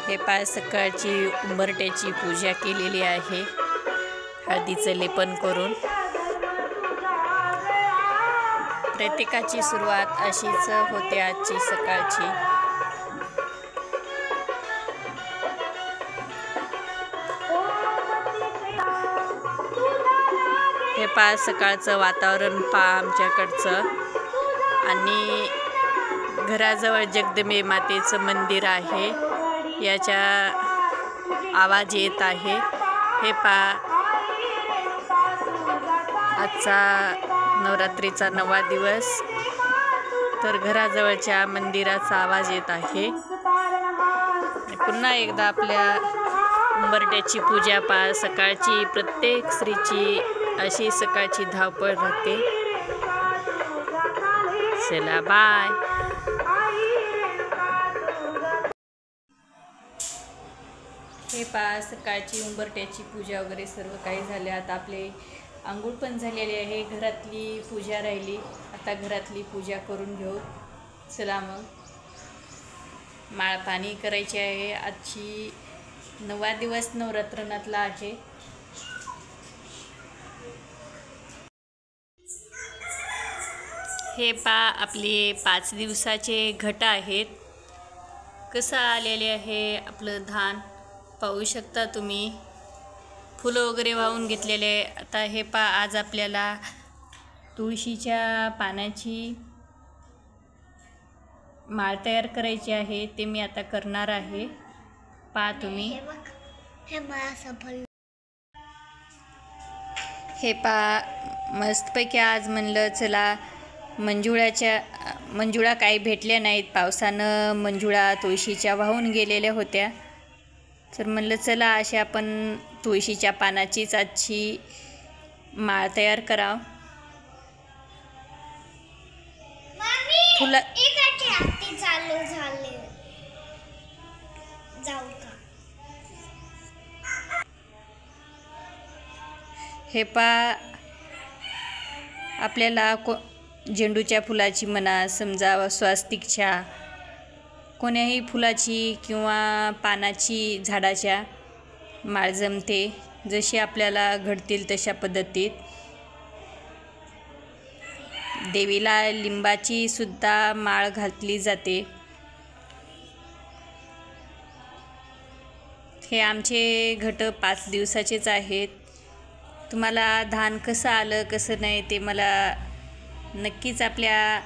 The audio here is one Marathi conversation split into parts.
हे पहा सकाळची उंबरट्याची पूजा केलेली आहे हळदीचं लेपन करून। प्रत्येकाची सुरुवात अशीच होते आजची सकाळची। हे पहा सकाळचं वातावरण पहा आमच्याकडचं, आणि घराजवळ जगदंबे मातेचं मंदिर आहे, याचा आवाज येत आहे। हे पहा आजचा नवरात्रीचा 9वा दिवस, तर घराजवळच्या मंदिराचा आवाज येत आहे। पुन्हा एकदा आपल्या उंबरट्याची पूजा पहा सकाळची, प्रत्येक स्त्रीची अशी सकाळची धावपळ राहते। चला बाय। हे पहा सकाळची उंबरट्याची पूजा वगैरे सर्व काही झाले। आता आपले आंघोळ पण झालेली आहे, घरातली पूजा राहिली, आता घरातली पूजा करून घेऊ। चला मग माळ पाणी करायची आहे। आजची 9वा दिवस नवरात्रनातला आहे। हे पहा आपले 5 दिवसाचे घट आहेत, कसं आलेले आहे आपलं धान पाहू शकता तुम्ही। फुलं वगैरे वाहून घेतलेले। आता हे पहा आज आपल्याला तुळशीच्या पानाची माळ तयार करायची आहे, ते मी आता करणार आहे, पहा तुम्ही। हे पहा मस्तपैकी आज म्हणलं चला मंजुळा काही भेटल्या नाहीत, पावसानं मंजुळा तुळशीच्या वाहून गेलेल्या होत्या, तर म्हणलं चला अशी आपण तुळशीच्या पानाचीच आजची माळ तयार करावं। फुलं हे पहा आपल्याला झेंडूच्या फुलाची म्हणा, समजा स्वास्तिकच्या कोण्याही फुलाची किंवा पानाची झाडाच्या माळ जमते, जशी आपल्याला घडतील तशा पद्धतीत। देवीला लिंबाची सुद्धा माळ घातली जाते। हे आमचे घट 5 दिवसाचेच आहेत। तुम्हाला धान कसं आलं कसं नाही ते मला नक्कीच आपल्या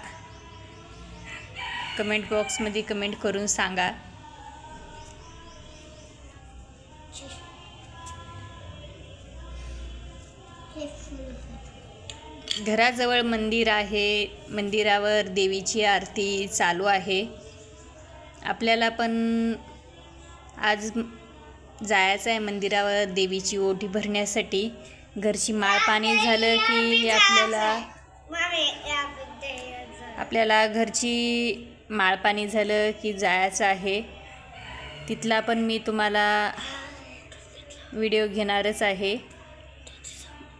कमेंट बॉक्समध्ये कमेंट करून सांगा। घराजवळ मंदिर आहे, मंदिरावर देवीची आरती चालू आहे। आपल्याला पण आज जायचं आहे मंदिरावर देवीची ओटी भरण्यासाठी। घरची माळ पाणी झालं की आपल्याला घरची माळ पाणी झालं की जायचं आहे, तिथला पण मी तुम्हाला व्हिडिओ घेणारच आहे।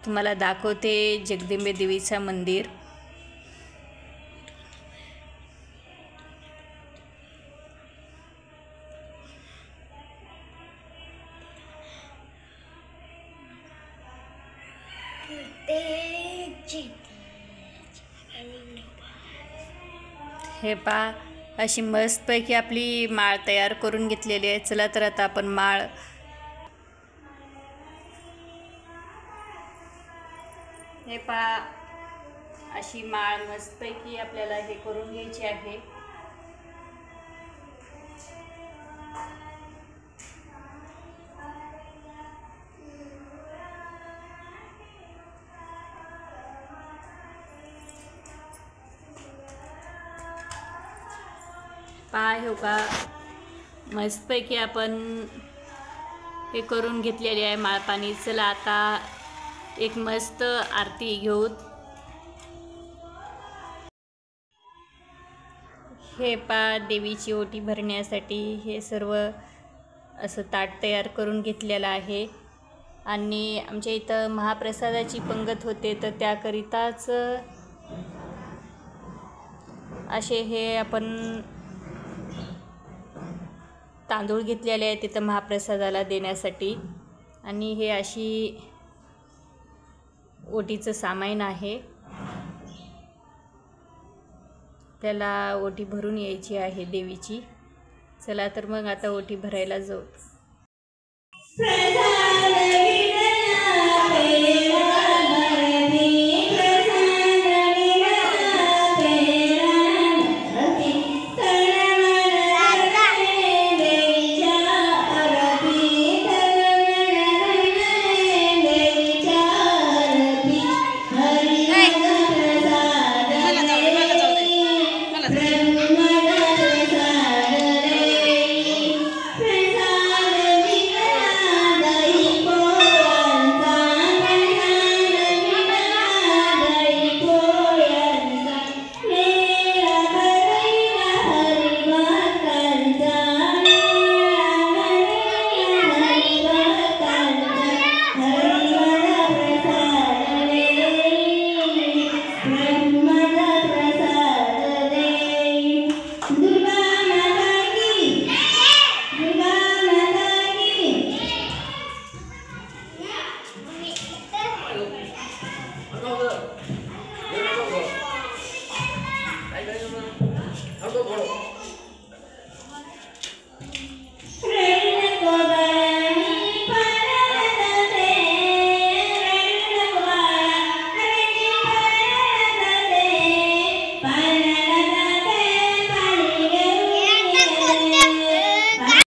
तुम्हाला दाखवते जगदंबे देवीचं मंदिर। हे पहा अशी मस्तपैकी आपली माळ तयार करून घेतलेली आहे। चला तर आता आपण माळ हे पहा अशी माळ मस्तपैकी आपल्याला हे करून घ्यायची आहे। पहा हे का मस्तपैकी आपण हे करून घेतलेले आहे माळ पाणी। चला आता एक मस्त आरती घेऊ। हे पहा देवीची ओटी भरण्यासाठी हे सर्व असं ताट तयार करून घेतलेलं आहे। आणि आमच्या इथं महाप्रसादाची पंगत होते, तर त्याकरिताच असे हे आपण तांदूळ घेतलेले आहे तिथं महाप्रसादाला देण्यासाठी. आणि हे अशी ओटीचं सामान आहे, त्याला ओटी भरून यायची आहे देवीची. चला तर मग आता ओटी भरायला जाऊ.